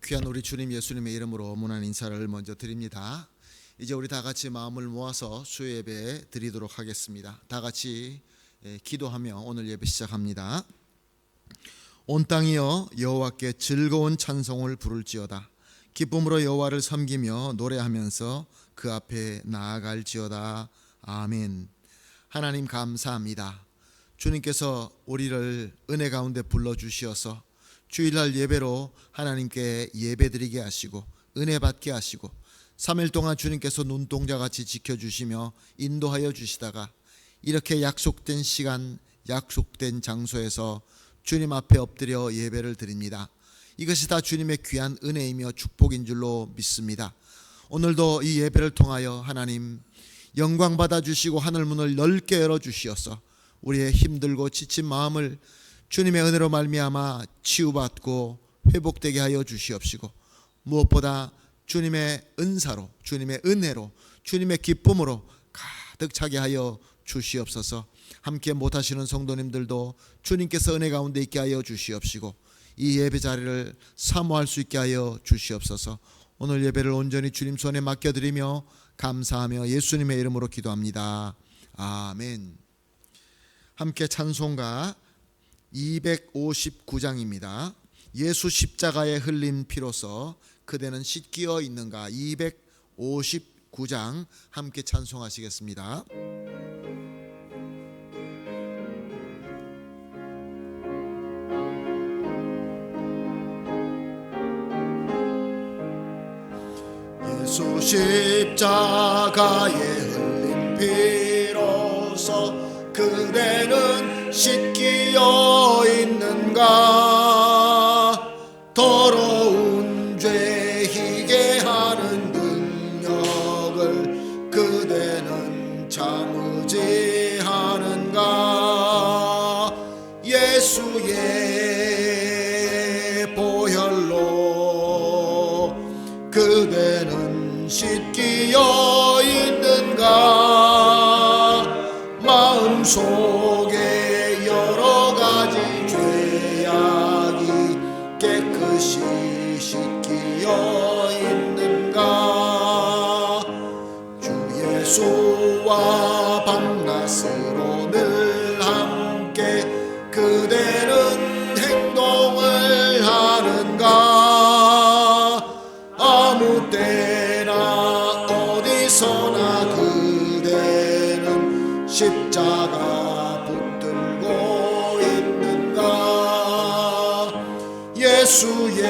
귀한 우리 주님 예수님의 이름으로 문안 인사를 먼저 드립니다. 이제 우리 다 같이 마음을 모아서 수요 예배 드리도록 하겠습니다. 다 같이 기도하며 오늘 예배 시작합니다. 온 땅이여 여호와께 즐거운 찬송을 부를지어다. 기쁨으로 여호와를 섬기며 노래하면서 그 앞에 나아갈지어다. 아멘. 하나님 감사합니다. 주님께서 우리를 은혜 가운데 불러주시어서 주일날 예배로 하나님께 예배드리게 하시고 은혜 받게 하시고 3일 동안 주님께서 눈동자같이 지켜주시며 인도하여 주시다가 이렇게 약속된 시간 약속된 장소에서 주님 앞에 엎드려 예배를 드립니다. 이것이 다 주님의 귀한 은혜이며 축복인 줄로 믿습니다. 오늘도 이 예배를 통하여 하나님 영광 받아주시고 하늘문을 넓게 열어주시어서 우리의 힘들고 지친 마음을 주님의 은혜로 말미암아 치유받고 회복되게 하여 주시옵시고 무엇보다 주님의 은사로 주님의 은혜로 주님의 기쁨으로 가득 차게 하여 주시옵소서. 함께 못하시는 성도님들도 주님께서 은혜 가운데 있게 하여 주시옵시고 이 예배 자리를 사모할 수 있게 하여 주시옵소서. 오늘 예배를 온전히 주님 손에 맡겨드리며 감사하며 예수님의 이름으로 기도합니다. 아멘. 함께 찬송가 259장입니다. 예수 십자가에 흘린 피로써 그대는 씻기어 있는가. 259장 함께 찬송하시겠습니다. 예수 십자가에 흘린 피로써 그대는 씻기어 있는가. 더러운 죄 희게 하는 능력을 그대는 참으지 하는가. 예수의 보혈로 그대는 씻기어 있는가. 마음속에 여러 가지 죄악이 깨끗이 씻기어 있는가. 주 예수와 밤낮으로 늘 함께 그대는 행동을 하는가. 아무 때나 어디서나 그대는 십자가 붙들고 있는가. 예수의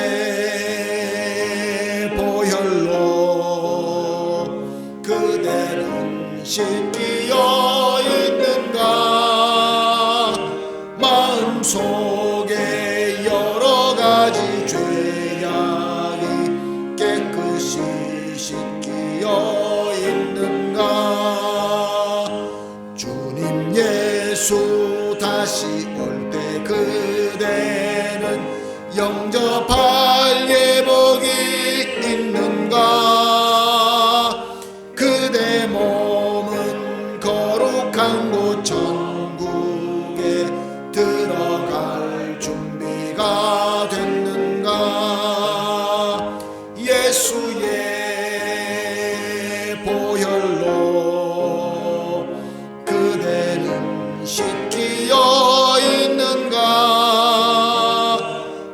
보혈로 그대는 씻기어 있는가. 마음속에 여러 가지 죄악이 깨끗이 씻기어 있는가. 주님 예수 다시 올 때 그대는 영접할 예복이 있는가. 그대 몸은 거룩한 곳 천국에 들어갈 준비가 됐는가. 예수의 보혈로 그대는 씻기어 있는가.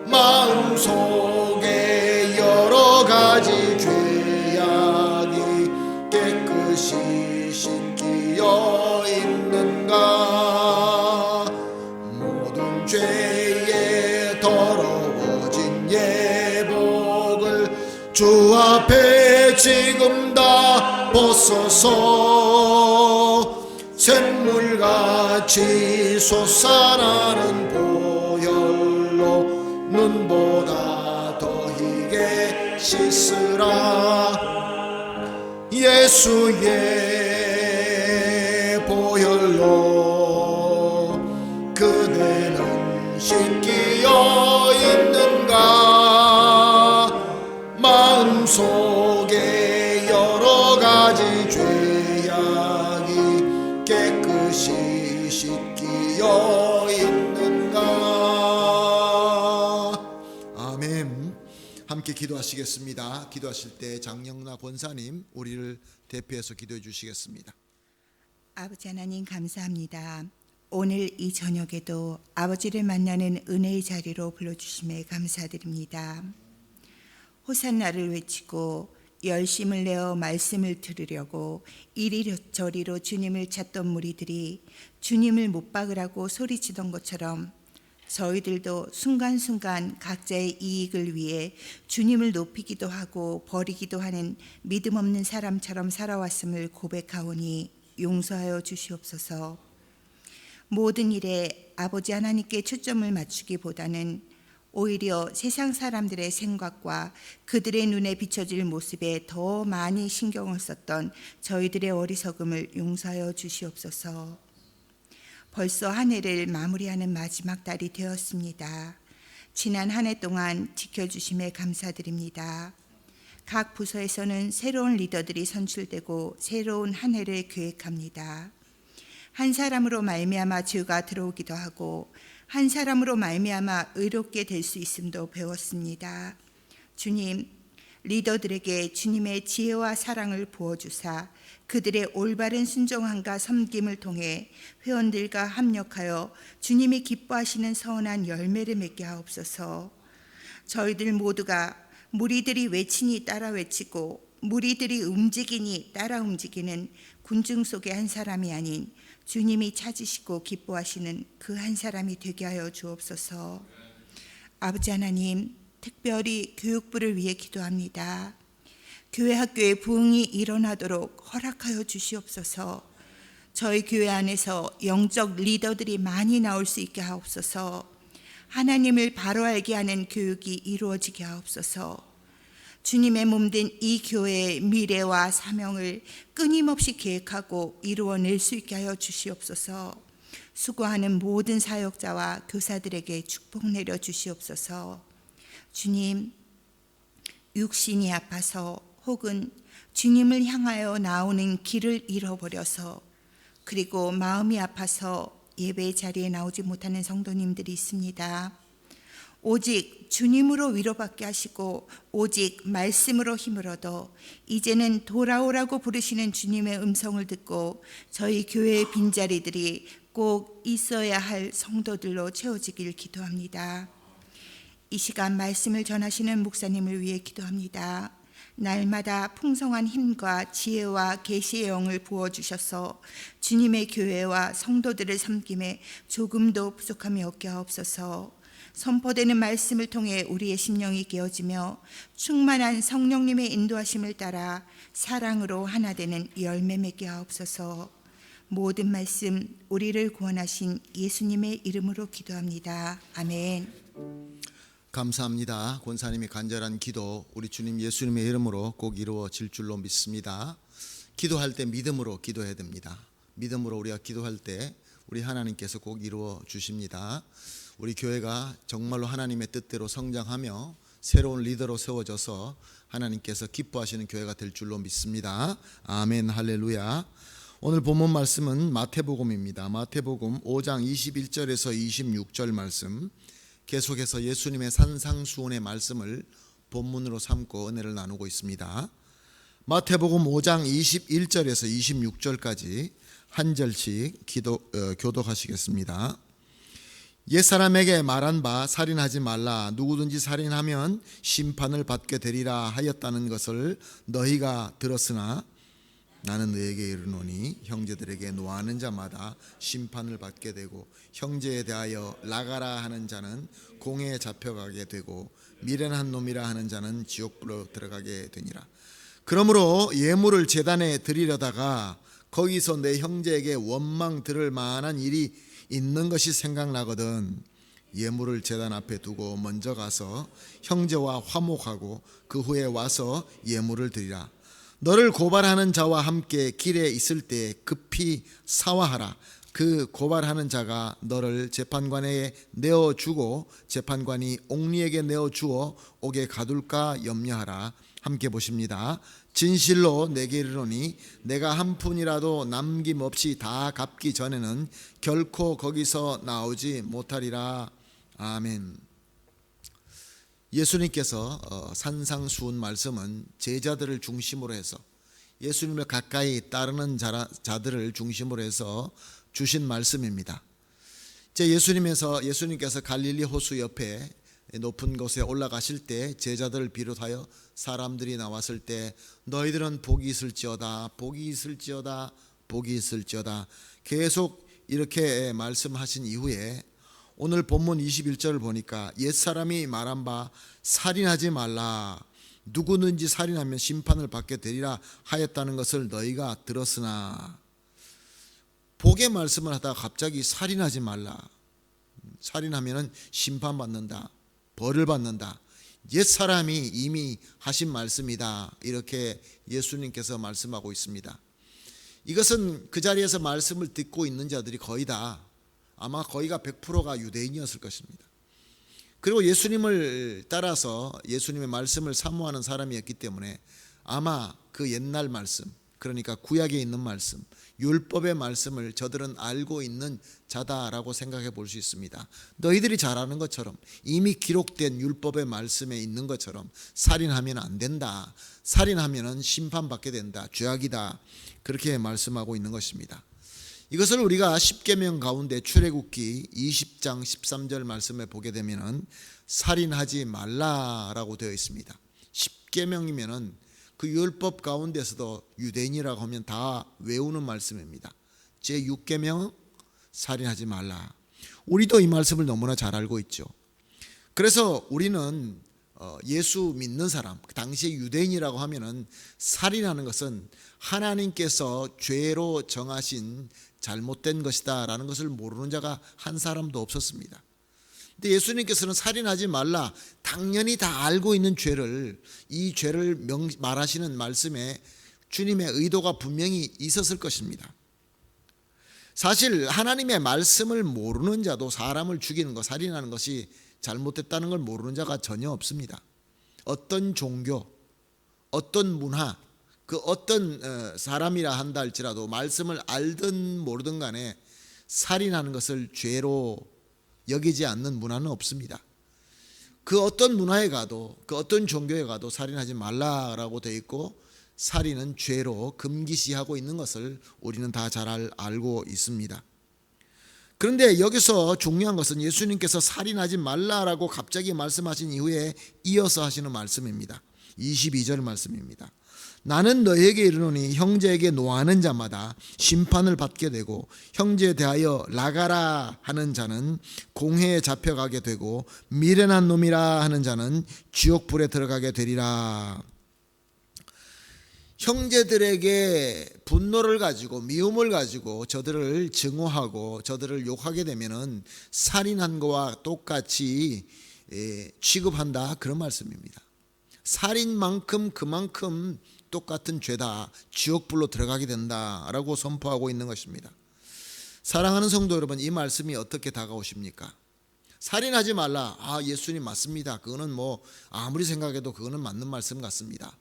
마음속에 여러 가지 죄악이 깨끗이 씻기어 있는가. 모든 죄에 더러워진 예복을 주 앞에 지금 다 벗어서 샘물같이 솟아나는 보혈로 눈보다 더 희게 씻으라. 예수의 보혈로 그대는 씻기어 있는가. 마음속에 여러 가지 죄악이 깨끗이 씻기어 있는가. 기도하시겠습니다. 기도하실 때 장영나 권사님 우리를 대표해서 기도해 주시겠습니다. 아버지 하나님 감사합니다. 오늘 이 저녁에도 아버지를 만나는 은혜의 자리로 불러주심에 감사드립니다. 호산나를 외치고 열심을 내어 말씀을 들으려고 이리저리로 주님을 찾던 무리들이 주님을 못 박으라고 소리치던 것처럼 저희들도 순간순간 각자의 이익을 위해 주님을 높이기도 하고 버리기도 하는 믿음 없는 사람처럼 살아왔음을 고백하오니 용서하여 주시옵소서. 모든 일에 아버지 하나님께 초점을 맞추기보다는 오히려 세상 사람들의 생각과 그들의 눈에 비춰질 모습에 더 많이 신경을 썼던 저희들의 어리석음을 용서하여 주시옵소서. 벌써 한 해를 마무리하는 마지막 달이 되었습니다. 지난 한 해 동안 지켜주심에 감사드립니다. 각 부서에서는 새로운 리더들이 선출되고 새로운 한 해를 계획합니다. 한 사람으로 말미암아 죄가 들어오기도 하고 한 사람으로 말미암아 의롭게 될 수 있음도 배웠습니다. 주님, 리더들에게 주님의 지혜와 사랑을 부어주사 그들의 올바른 순종함과 섬김을 통해 회원들과 합력하여 주님이 기뻐하시는 선한 열매를 맺게 하옵소서. 저희들 모두가 무리들이 외치니 따라 외치고 무리들이 움직이니 따라 움직이는 군중 속의 한 사람이 아닌 주님이 찾으시고 기뻐하시는 그 한 사람이 되게 하여 주옵소서. 아버지 하나님, 특별히 교육부를 위해 기도합니다. 교회 학교의 부흥이 일어나도록 허락하여 주시옵소서. 저희 교회 안에서 영적 리더들이 많이 나올 수 있게 하옵소서. 하나님을 바로 알게 하는 교육이 이루어지게 하옵소서. 주님의 몸된 이 교회의 미래와 사명을 끊임없이 계획하고 이루어낼 수 있게 하여 주시옵소서. 수고하는 모든 사역자와 교사들에게 축복 내려 주시옵소서. 주님, 육신이 아파서 혹은 주님을 향하여 나오는 길을 잃어버려서 그리고 마음이 아파서 예배 자리에 나오지 못하는 성도님들이 있습니다. 오직 주님으로 위로받게 하시고 오직 말씀으로 힘을 얻어 이제는 돌아오라고 부르시는 주님의 음성을 듣고 저희 교회의 빈자리들이 꼭 있어야 할 성도들로 채워지길 기도합니다. 이 시간 말씀을 전하시는 목사님을 위해 기도합니다. 날마다 풍성한 힘과 지혜와 계시의 영을 부어주셔서 주님의 교회와 성도들을 섬김에 조금도 부족함이 없게 하옵소서. 선포되는 말씀을 통해 우리의 심령이 깨어지며 충만한 성령님의 인도하심을 따라 사랑으로 하나 되는 열매 맺게 하옵소서. 모든 말씀 우리를 구원하신 예수님의 이름으로 기도합니다. 아멘. 감사합니다. 권사님의 간절한 기도 우리 주님 예수님의 이름으로 꼭 이루어질 줄로 믿습니다. 기도할 때 믿음으로 기도해야 됩니다. 믿음으로 우리가 기도할 때 우리 하나님께서 꼭 이루어 주십니다. 우리 교회가 정말로 하나님의 뜻대로 성장하며 새로운 리더로 세워져서 하나님께서 기뻐하시는 교회가 될 줄로 믿습니다. 아멘, 할렐루야. 오늘 본문 말씀은 마태복음입니다. 마태복음 5장 21절에서 26절 말씀, 계속해서 예수님의 산상수훈의 말씀을 본문으로 삼고 은혜를 나누고 있습니다. 마태복음 5장 21절에서 26절까지 한 절씩 교독하시겠습니다. 옛사람에게 말한 바 살인하지 말라, 누구든지 살인하면 심판을 받게 되리라 하였다는 것을 너희가 들었으나 나는 너에게 이르노니 형제들에게 노하는 자마다 심판을 받게 되고 형제에 대하여 나가라 하는 자는 공회에 잡혀가게 되고 미련한 놈이라 하는 자는 지옥불로 들어가게 되니라. 그러므로 예물을 제단에 드리려다가 거기서 내 형제에게 원망 들을 만한 일이 있는 것이 생각나거든 예물을 제단 앞에 두고 먼저 가서 형제와 화목하고 그 후에 와서 예물을 드리라. 너를 고발하는 자와 함께 길에 있을 때 급히 사화하라. 그 고발하는 자가 너를 재판관에게 내어주고 재판관이 옥리에게 내어주어 옥에 가둘까 염려하라. 함께 보십니다. 진실로 내게 이르노니 내가 한 푼이라도 남김없이 다 갚기 전에는 결코 거기서 나오지 못하리라. 아멘. 예수님께서 산상수훈 말씀은 제자들을 중심으로 해서 예수님을 가까이 따르는 자들을 중심으로 해서 주신 말씀입니다. 예수님께서 갈릴리 호수 옆에 높은 곳에 올라가실 때 제자들을 비롯하여 사람들이 나왔을 때 너희들은 복이 있을지어다, 복이 있을지어다, 복이 있을지어다 계속 이렇게 말씀하신 이후에 오늘 본문 21절을 보니까 옛사람이 말한 바 살인하지 말라, 누구든지 살인하면 심판을 받게 되리라 하였다는 것을 너희가 들었으나, 복의 말씀을 하다가 갑자기 살인하지 말라, 살인하면 심판받는다, 벌을 받는다, 옛사람이 이미 하신 말씀이다, 이렇게 예수님께서 말씀하고 있습니다. 이것은 그 자리에서 말씀을 듣고 있는 자들이 아마 거의가 100%가 유대인이었을 것입니다. 그리고 예수님을 따라서 예수님의 말씀을 사모하는 사람이었기 때문에 아마 그 옛날 말씀, 그러니까 구약에 있는 말씀, 율법의 말씀을 저들은 알고 있는 자다라고 생각해 볼 수 있습니다. 너희들이 잘 아는 것처럼, 이미 기록된 율법의 말씀에 있는 것처럼 살인하면 안 된다, 살인하면 심판받게 된다, 죄악이다, 그렇게 말씀하고 있는 것입니다. 이것을 우리가 십계명 가운데 출애굽기 20장 13절 말씀에 보게 되면은 살인하지 말라라고 되어 있습니다. 십계명이면은 그 율법 가운데서도 유대인이라고 하면 다 외우는 말씀입니다. 제6계명 살인하지 말라. 우리도 이 말씀을 너무나 잘 알고 있죠. 그래서 우리는 예수 믿는 사람, 그 당시에 유대인이라고 하면은 살인하는 것은 하나님께서 죄로 정하신 잘못된 것이다 라는 것을 모르는 자가 한 사람도 없었습니다. 근데 예수님께서는 살인하지 말라, 당연히 다 알고 있는 죄를, 이 죄를 말하시는 말씀에 주님의 의도가 분명히 있었을 것입니다. 사실 하나님의 말씀을 모르는 자도 사람을 죽이는 것, 살인하는 것이 잘못됐다는 걸 모르는 자가 전혀 없습니다. 어떤 종교, 어떤 문화, 그 어떤 사람이라 한다 할지라도 말씀을 알든 모르든 간에 살인하는 것을 죄로 여기지 않는 문화는 없습니다. 그 어떤 문화에 가도, 그 어떤 종교에 가도 살인하지 말라라고 되어 있고 살인은 죄로 금기시하고 있는 것을 우리는 다 잘 알고 있습니다. 그런데 여기서 중요한 것은 예수님께서 살인하지 말라라고 갑자기 말씀하신 이후에 이어서 하시는 말씀입니다. 22절 말씀입니다. 나는 너희에게 이르노니 형제에게 노하는 자마다 심판을 받게 되고 형제에 대하여 나가라 하는 자는 공회에 잡혀가게 되고 미련한 놈이라 하는 자는 지옥불에 들어가게 되리라. 형제들에게 분노를 가지고 미움을 가지고 저들을 증오하고 저들을 욕하게 되면은 살인한 거와 똑같이 취급한다, 그런 말씀입니다. 살인만큼 그만큼 똑같은 죄다, 지옥불로 들어가게 된다라고 선포하고 있는 것입니다. 사랑하는 성도 여러분, 이 말씀이 어떻게 다가오십니까? 살인하지 말라, 예수님 맞습니다. 그거는 아무리 생각해도 그거는 맞는 말씀 같습니다.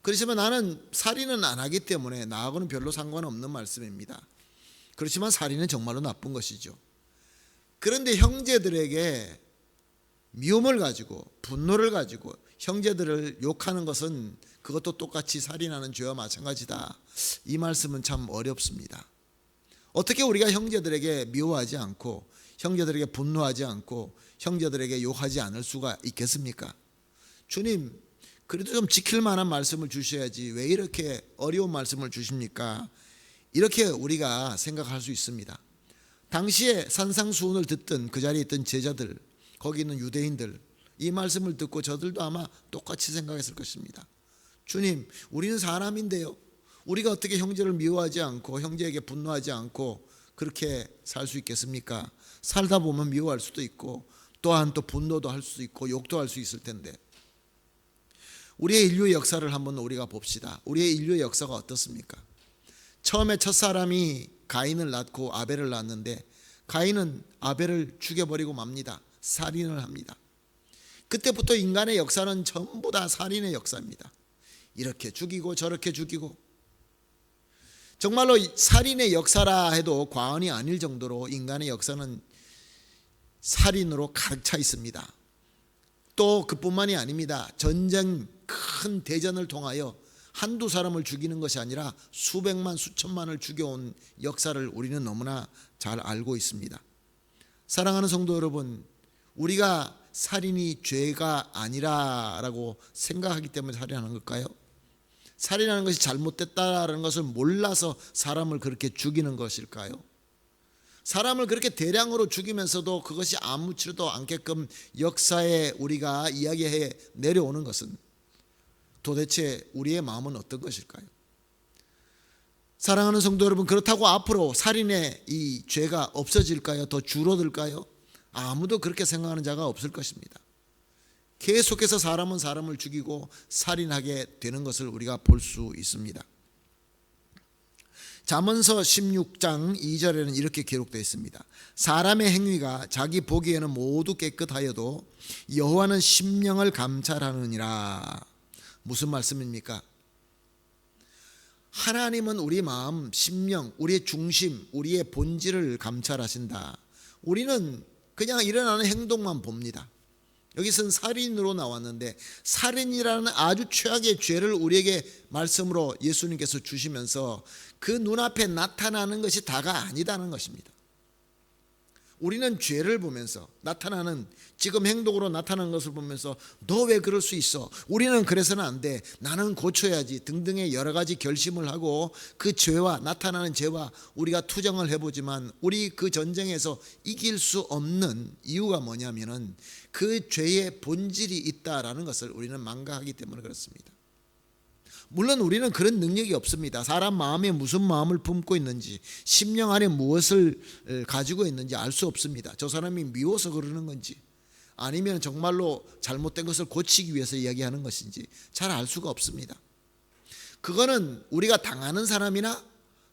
그렇지만 나는 살인은 안 하기 때문에 나하고는 별로 상관없는 말씀입니다. 그렇지만 살인은 정말로 나쁜 것이죠. 그런데 형제들에게 미움을 가지고 분노를 가지고 형제들을 욕하는 것은 그것도 똑같이 살인하는 죄와 마찬가지다. 이 말씀은 참 어렵습니다. 어떻게 우리가 형제들에게 미워하지 않고 형제들에게 분노하지 않고 형제들에게 욕하지 않을 수가 있겠습니까? 주님, 그래도 좀 지킬 만한 말씀을 주셔야지 왜 이렇게 어려운 말씀을 주십니까? 이렇게 우리가 생각할 수 있습니다. 당시에 산상수훈을 듣던 그 자리에 있던 제자들, 거기 있는 유대인들, 이 말씀을 듣고 저들도 아마 똑같이 생각했을 것입니다. 주님, 우리는 사람인데요, 우리가 어떻게 형제를 미워하지 않고 형제에게 분노하지 않고 그렇게 살 수 있겠습니까? 살다 보면 미워할 수도 있고 또한 또 분노도 할 수도 있고 욕도 할 수 있을 텐데, 우리의 인류의 역사를 한번 우리가 봅시다. 우리의 인류의 역사가 어떻습니까? 처음에 첫사람이 가인을 낳고 아벨을 낳았는데 가인은 아벨을 죽여버리고 맙니다. 살인을 합니다. 그때부터 인간의 역사는 전부 다 살인의 역사입니다. 이렇게 죽이고 저렇게 죽이고, 정말로 살인의 역사라 해도 과언이 아닐 정도로 인간의 역사는 살인으로 가득 차 있습니다. 또 그뿐만이 아닙니다. 전쟁 큰 대전을 통하여 한두 사람을 죽이는 것이 아니라 수백만 수천만을 죽여온 역사를 우리는 너무나 잘 알고 있습니다. 사랑하는 성도 여러분, 우리가 살인이 죄가 아니라라고 생각하기 때문에 살인하는 걸까요? 살인하는 것이 잘못됐다라는 것을 몰라서 사람을 그렇게 죽이는 것일까요? 사람을 그렇게 대량으로 죽이면서도 그것이 아무렇지도 않게끔 역사에 우리가 이야기해 내려오는 것은 도대체 우리의 마음은 어떤 것일까요? 사랑하는 성도 여러분, 그렇다고 앞으로 살인의 이 죄가 없어질까요? 더 줄어들까요? 아무도 그렇게 생각하는 자가 없을 것입니다. 계속해서 사람은 사람을 죽이고 살인하게 되는 것을 우리가 볼 수 있습니다. 잠언서 16장 2절에는 이렇게 기록되어 있습니다. 사람의 행위가 자기 보기에는 모두 깨끗하여도 여호와는 심령을 감찰하느니라. 무슨 말씀입니까? 하나님은 우리 마음, 심령, 우리의 중심, 우리의 본질을 감찰하신다. 우리는 그냥 일어나는 행동만 봅니다. 여기서는 살인으로 나왔는데 살인이라는 아주 최악의 죄를 우리에게 말씀으로 예수님께서 주시면서 그 눈앞에 나타나는 것이 다가 아니다는 것입니다. 우리는 죄를 보면서 나타나는 지금 행동으로 나타나는 것을 보면서 너 왜 그럴 수 있어? 우리는 그래서는 안 돼. 나는 고쳐야지 등등의 여러 가지 결심을 하고 그 죄와 나타나는 죄와 우리가 투정을 해보지만 우리 그 전쟁에서 이길 수 없는 이유가 뭐냐면은 그 죄의 본질이 있다라는 것을 우리는 망각하기 때문에 그렇습니다. 물론 우리는 그런 능력이 없습니다. 사람 마음에 무슨 마음을 품고 있는지, 심령 안에 무엇을 가지고 있는지 알 수 없습니다. 저 사람이 미워서 그러는 건지 아니면 정말로 잘못된 것을 고치기 위해서 이야기하는 것인지 잘 알 수가 없습니다. 그거는 우리가 당하는 사람이나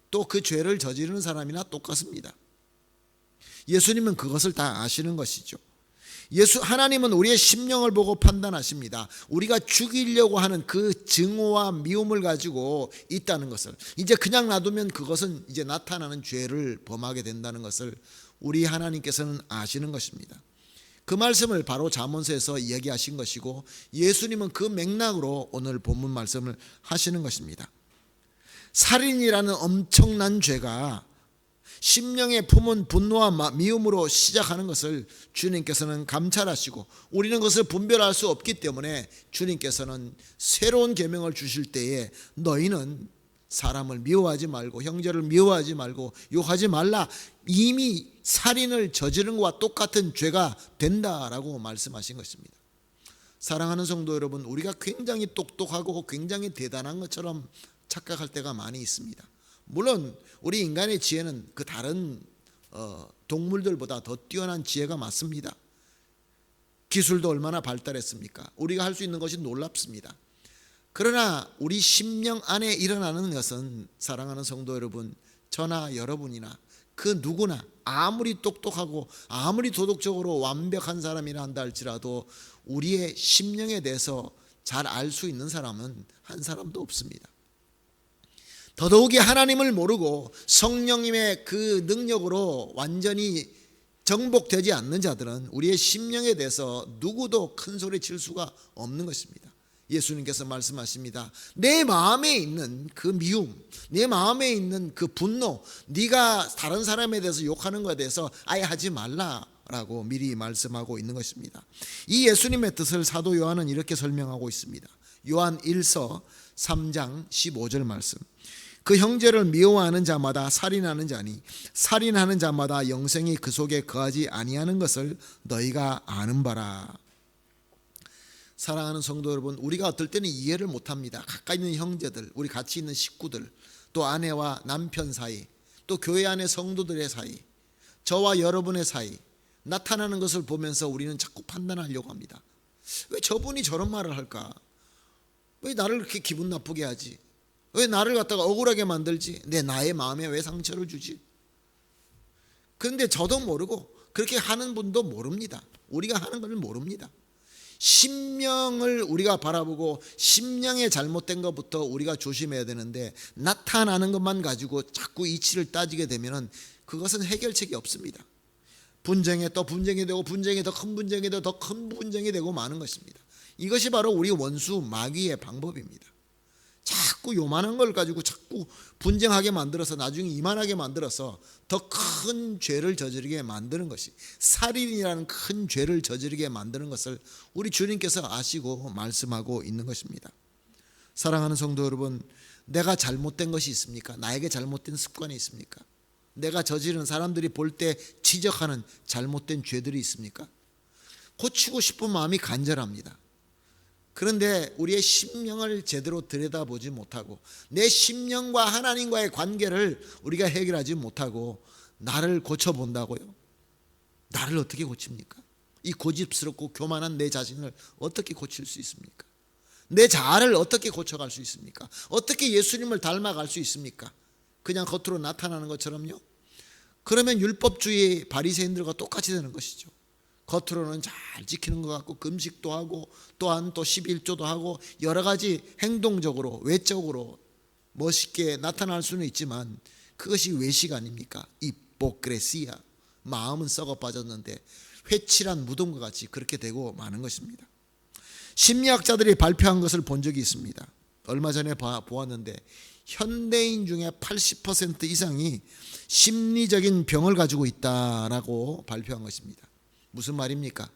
또 그 죄를 저지르는 사람이나 똑같습니다. 예수님은 그것을 다 아시는 것이죠. 하나님은 우리의 심령을 보고 판단하십니다. 우리가 죽이려고 하는 그 증오와 미움을 가지고 있다는 것을, 이제 그냥 놔두면 그것은 이제 나타나는 죄를 범하게 된다는 것을 우리 하나님께서는 아시는 것입니다. 그 말씀을 바로 잠언서에서 이야기하신 것이고 예수님은 그 맥락으로 오늘 본문 말씀을 하시는 것입니다. 살인이라는 엄청난 죄가 심령에 품은 분노와 미움으로 시작하는 것을 주님께서는 감찰하시고 우리는 그것을 분별할 수 없기 때문에 주님께서는 새로운 계명을 주실 때에 너희는 사람을 미워하지 말고 형제를 미워하지 말고 욕하지 말라. 이미 살인을 저지른 것과 똑같은 죄가 된다라고 말씀하신 것입니다. 사랑하는 성도 여러분, 우리가 굉장히 똑똑하고 굉장히 대단한 것처럼 착각할 때가 많이 있습니다. 물론 우리 인간의 지혜는 그 다른 동물들보다 더 뛰어난 지혜가 맞습니다. 기술도 얼마나 발달했습니까? 우리가 할 수 있는 것이 놀랍습니다. 그러나 우리 심령 안에 일어나는 것은 사랑하는 성도 여러분, 저나 여러분이나 그 누구나 아무리 똑똑하고 아무리 도덕적으로 완벽한 사람이라 한다 할지라도 우리의 심령에 대해서 잘 알 수 있는 사람은 한 사람도 없습니다. 더더욱이 하나님을 모르고 성령님의 그 능력으로 완전히 정복되지 않는 자들은 우리의 심령에 대해서 누구도 큰 소리 칠 수가 없는 것입니다. 예수님께서 말씀하십니다. 내 마음에 있는 그 미움, 내 마음에 있는 그 분노, 네가 다른 사람에 대해서 욕하는 것에 대해서 아예 하지 말라라고 미리 말씀하고 있는 것입니다. 이 예수님의 뜻을 사도 요한은 이렇게 설명하고 있습니다. 요한 1서 3장 15절 말씀. 그 형제를 미워하는 자마다 살인하는 자니 살인하는 자마다 영생이 그 속에 거하지 아니하는 것을 너희가 아는 바라. 사랑하는 성도 여러분, 우리가 어떨 때는 이해를 못합니다. 가까이 있는 형제들, 우리 같이 있는 식구들, 또 아내와 남편 사이, 또 교회 안의 성도들의 사이, 저와 여러분의 사이 나타나는 것을 보면서 우리는 자꾸 판단하려고 합니다. 왜 저분이 저런 말을 할까? 왜 나를 그렇게 기분 나쁘게 하지? 왜 나를 갖다가 억울하게 만들지? 나의 마음에 왜 상처를 주지? 그런데 저도 모르고 그렇게 하는 분도 모릅니다. 우리가 하는 걸 모릅니다. 심령을 우리가 바라보고 심령의 잘못된 것부터 우리가 조심해야 되는데 나타나는 것만 가지고 자꾸 이치를 따지게 되면 그것은 해결책이 없습니다. 분쟁에 또 분쟁이 되고, 분쟁이 더 큰 분쟁이 되고, 더 큰 분쟁이 되고 마는 것입니다. 이것이 바로 우리 원수 마귀의 방법입니다. 자꾸 요만한 걸 가지고 자꾸 분쟁하게 만들어서 나중에 이만하게 만들어서 더 큰 죄를 저지르게 만드는 것이, 살인이라는 큰 죄를 저지르게 만드는 것을 우리 주님께서 아시고 말씀하고 있는 것입니다. 사랑하는 성도 여러분, 내가 잘못된 것이 있습니까? 나에게 잘못된 습관이 있습니까? 내가 저지른, 사람들이 볼 때 지적하는 잘못된 죄들이 있습니까? 고치고 싶은 마음이 간절합니다. 그런데 우리의 심령을 제대로 들여다보지 못하고, 내 심령과 하나님과의 관계를 우리가 해결하지 못하고 나를 고쳐본다고요? 나를 어떻게 고칩니까? 이 고집스럽고 교만한 내 자신을 어떻게 고칠 수 있습니까? 내 자아를 어떻게 고쳐갈 수 있습니까? 어떻게 예수님을 닮아갈 수 있습니까? 그냥 겉으로 나타나는 것처럼요? 그러면 율법주의 바리새인들과 똑같이 되는 것이죠. 겉으로는 잘 지키는 것 같고 금식도 하고 또한 또 11조도 하고 여러 가지 행동적으로 외적으로 멋있게 나타날 수는 있지만 그것이 외식 아닙니까? 히포크레시아, 마음은 썩어 빠졌는데 회칠한 무덤과 같이 그렇게 되고 마는 것입니다. 심리학자들이 발표한 것을 본 적이 있습니다. 얼마 전에 보았는데 현대인 중에 80% 이상이 심리적인 병을 가지고 있다라고 발표한 것입니다. 무슨 말입니까?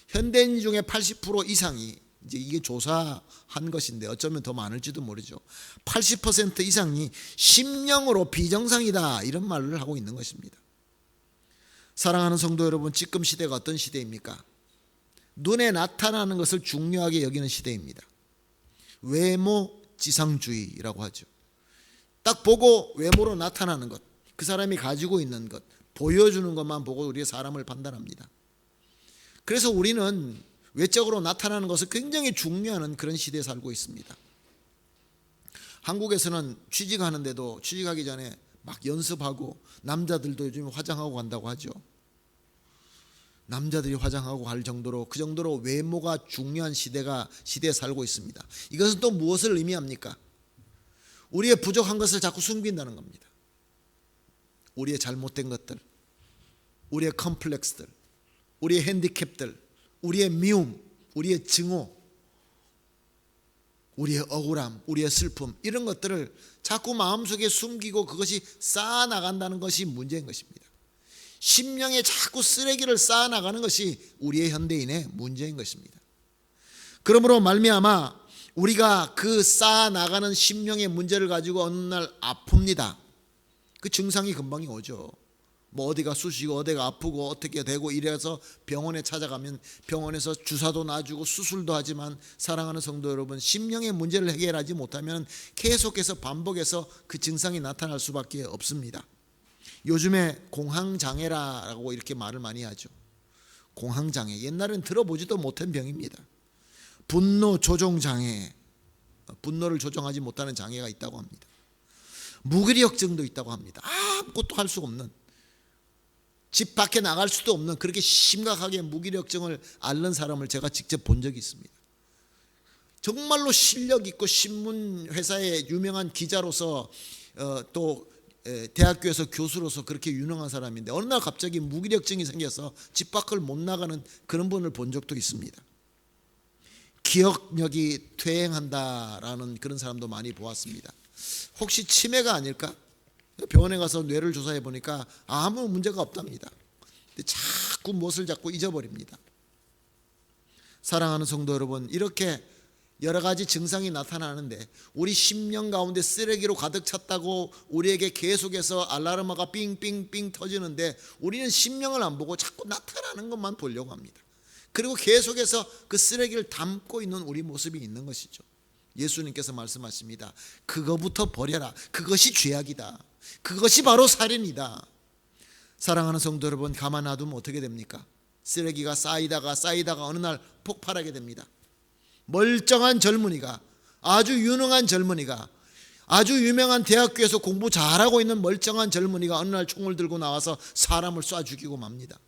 현대인 중에 80% 이상이, 이제 이게 조사한 것인데 어쩌면 더 많을지도 모르죠. 80% 이상이 심령으로 비정상이다, 이런 말을 하고 있는 것입니다. 사랑하는 성도 여러분, 지금 시대가 어떤 시대입니까? 눈에 나타나는 것을 중요하게 여기는 시대입니다. 외모 지상주의라고 하죠. 딱 보고 외모로 나타나는 것, 그 사람이 가지고 있는 것, 보여주는 것만 보고 우리가 사람을 판단합니다. 그래서 우리는 외적으로 나타나는 것을 굉장히 중요한 그런 시대에 살고 있습니다. 한국에서는 취직하는데도 취직하기 전에 막 연습하고, 남자들도 요즘 화장하고 간다고 하죠. 남자들이 화장하고 갈 정도로, 그 정도로 외모가 중요한 시대에 살고 있습니다. 이것은 또 무엇을 의미합니까? 우리의 부족한 것을 자꾸 숨긴다는 겁니다. 우리의 잘못된 것들, 우리의 컴플렉스들, 우리의 핸디캡들, 우리의 미움, 우리의 증오, 우리의 억울함, 우리의 슬픔, 이런 것들을 자꾸 마음속에 숨기고 그것이 쌓아나간다는 것이 문제인 것입니다. 심령에 자꾸 쓰레기를 쌓아나가는 것이 우리의 현대인의 문제인 것입니다. 그러므로 말미암아 우리가 그 쌓아나가는 심령의 문제를 가지고 어느 날 아픕니다. 그 증상이 금방이 오죠. 뭐 어디가 쑤시고 어디가 아프고 어떻게 되고 이래서 병원에 찾아가면 병원에서 주사도 놔주고 수술도 하지만, 사랑하는 성도 여러분, 심령의 문제를 해결하지 못하면 계속해서 반복해서 그 증상이 나타날 수밖에 없습니다. 요즘에 공황장애라고 이렇게 말을 많이 하죠. 공황장애, 옛날엔 들어보지도 못한 병입니다. 분노 조종장애, 분노를 조정하지 못하는 장애가 있다고 합니다. 무기력증도 있다고 합니다. 아무것도 할 수 없는, 집 밖에 나갈 수도 없는, 그렇게 심각하게 무기력증을 앓는 사람을 제가 직접 본 적이 있습니다. 정말로 실력 있고 신문 회사의 유명한 기자로서 또 대학교에서 교수로서 그렇게 유능한 사람인데 어느 날 갑자기 무기력증이 생겨서 집 밖을 못 나가는 그런 분을 본 적도 있습니다. 기억력이 퇴행한다라는 그런 사람도 많이 보았습니다. 혹시 치매가 아닐까? 병원에 가서 뇌를 조사해 보니까 아무 문제가 없답니다. 근데 자꾸 무엇을 자꾸 잊어버립니다. 사랑하는 성도 여러분, 이렇게 여러 가지 증상이 나타나는데 우리 심령 가운데 쓰레기로 가득 찼다고 우리에게 계속해서 알라르마가 삥삥삥 터지는데 우리는 심령을 안 보고 자꾸 나타나는 것만 보려고 합니다. 그리고 계속해서 그 쓰레기를 담고 있는 우리 모습이 있는 것이죠. 예수님께서 말씀하십니다. 그거부터 버려라. 그것이 죄악이다. 그것이 바로 살인이다. 사랑하는 성도 여러분, 가만 놔두면 어떻게 됩니까? 쓰레기가 쌓이다가 어느 날 폭발하게 됩니다. 멀쩡한 젊은이가, 아주 유능한 젊은이가, 아주 유명한 대학교에서 공부 잘하고 있는 멀쩡한 젊은이가 어느 날 총을 들고 나와서 사람을 쏴 죽이고 맙니다.